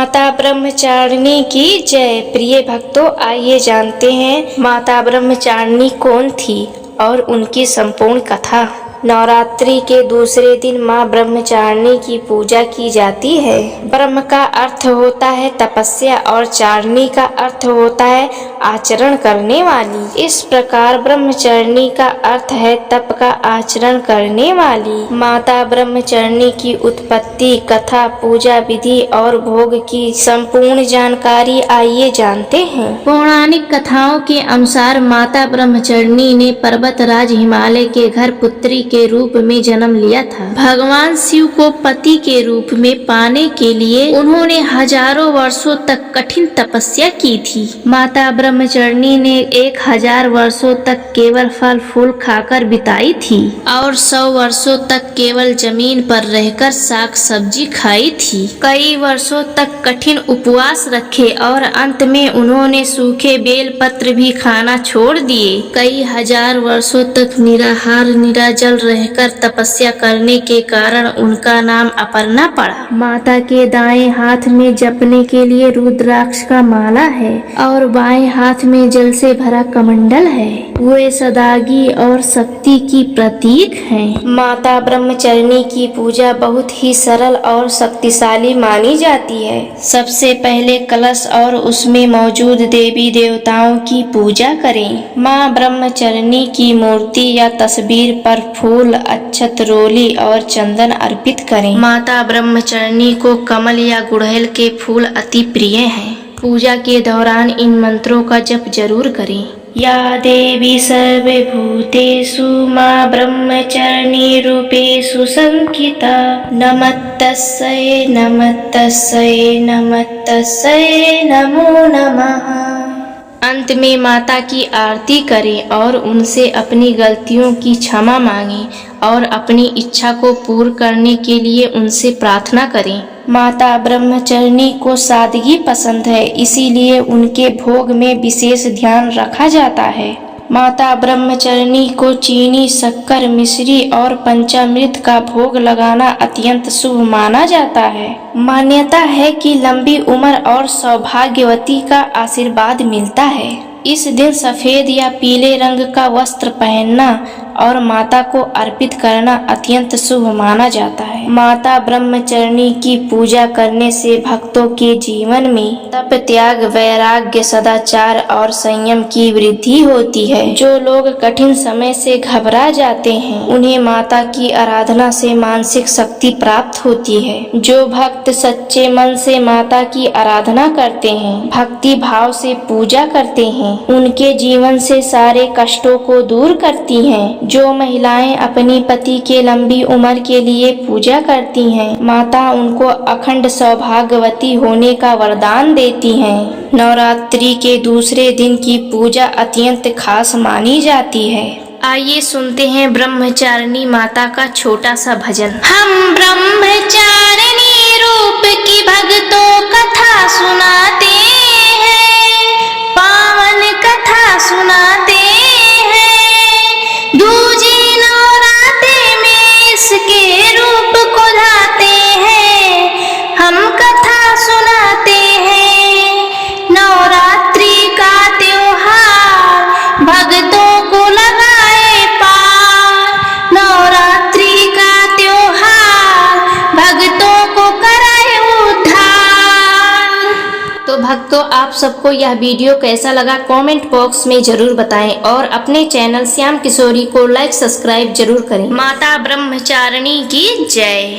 माता ब्रह्मचारिणी की जय। प्रिय भक्तों, आइए जानते हैं माता ब्रह्मचारिणी कौन थी और उनकी संपूर्ण कथा। नवरात्रि के दूसरे दिन माँ ब्रह्मचारिणी की पूजा की जाती है। ब्रह्म का अर्थ होता है तपस्या और चारिणी का अर्थ होता है आचरण करने वाली। इस प्रकार ब्रह्मचारिणी का अर्थ है तप का आचरण करने वाली। माता ब्रह्मचारिणी की उत्पत्ति, कथा, पूजा विधि और भोग की संपूर्ण जानकारी आइए जानते हैं। पौराणिक कथाओं के अनुसार माता ब्रह्मचारिणी ने पर्वतराज हिमालय के घर पुत्री के रूप में जन्म लिया था। भगवान शिव को पति के रूप में पाने के लिए उन्होंने हजारों वर्षों तक कठिन तपस्या की थी। माता ब्रह्मचारिणी ने 1000 वर्षों तक केवल फल फूल खाकर बिताई थी और 100 वर्षों तक केवल जमीन पर रहकर साग सब्जी खाई थी। कई वर्षों तक कठिन उपवास रखे और अंत में उन्होंने सूखे बेल पत्र भी खाना छोड़ दिए। कई हजार वर्षों तक निराहार निराजल रहकर तपस्या करने के कारण उनका नाम अपर्णा पड़ा। माता के दाएं हाथ में जपने के लिए रुद्राक्ष का माला है और बाएं हाथ में जल से भरा कमंडल है। वे सदागी और शक्ति की प्रतीक हैं। माता ब्रह्मचारिणी की पूजा बहुत ही सरल और शक्तिशाली मानी जाती है। सबसे पहले कलश और उसमें मौजूद देवी देवताओं की पूजा करें। माँ ब्रह्मचारिणी की मूर्ति या तस्वीर पर फूल, अक्षत, रोली और चंदन अर्पित करें। माता ब्रह्मचारिणी को कमल या गुड़हल के फूल अति प्रिय हैं। पूजा के दौरान इन मंत्रों का जप जरूर करें। या देवी सर्वभूतेषु माँ ब्रह्मचारिणी रूपेषु संस्थिता नमस्तस्यै नमस्तस्यै नमस्तस्यै नमो नमः। अंत में माता की आरती करें और उनसे अपनी गलतियों की क्षमा मांगें और अपनी इच्छा को पूर्ण करने के लिए उनसे प्रार्थना करें। माता ब्रह्मचारिणी को सादगी पसंद है, इसीलिए उनके भोग में विशेष ध्यान रखा जाता है। माता ब्रह्मचारिणी को चीनी, शक्कर, मिश्री और पंचामृत का भोग लगाना अत्यंत शुभ माना जाता है। मान्यता है कि लंबी उम्र और सौभाग्यवती का आशीर्वाद मिलता है। इस दिन सफेद या पीले रंग का वस्त्र पहनना और माता को अर्पित करना अत्यंत शुभ माना जाता है। माता ब्रह्मचारिणी की पूजा करने से भक्तों के जीवन में तप, त्याग, वैराग्य, सदाचार और संयम की वृद्धि होती है। जो लोग कठिन समय से घबरा जाते हैं, उन्हें माता की आराधना से मानसिक शक्ति प्राप्त होती है। जो भक्त सच्चे मन से माता की आराधना करते हैं, भक्ति भाव से पूजा करते हैं, उनके जीवन से सारे कष्टों को दूर करती हैं। जो महिलाएं अपनी पति के लंबी उम्र के लिए पूजा करती हैं, माता उनको अखंड सौभाग्यवती होने का वरदान देती हैं। नवरात्रि के दूसरे दिन की पूजा अत्यंत खास मानी जाती है। आइए सुनते हैं ब्रह्मचारिणी माता का छोटा सा भजन। हम ब्रह्मचारिणी रूप की भक्तों कथा सुनाते सुनाते हैं। दूजे नवरात्रि में इसके रूप को धाते हैं। हम कथा सुनाते हैं। नवरात्रि का त्योहार भक्तों को लगाए पार। नवरात्रि का त्योहार भक्तों को कराए उद्धार। तो भक्तों, आप सबको यह वीडियो कैसा लगा कमेंट बॉक्स में जरूर बताएं और अपने चैनल श्याम किशोरी को लाइक सब्सक्राइब जरूर करें। माता ब्रह्मचारिणी की जय।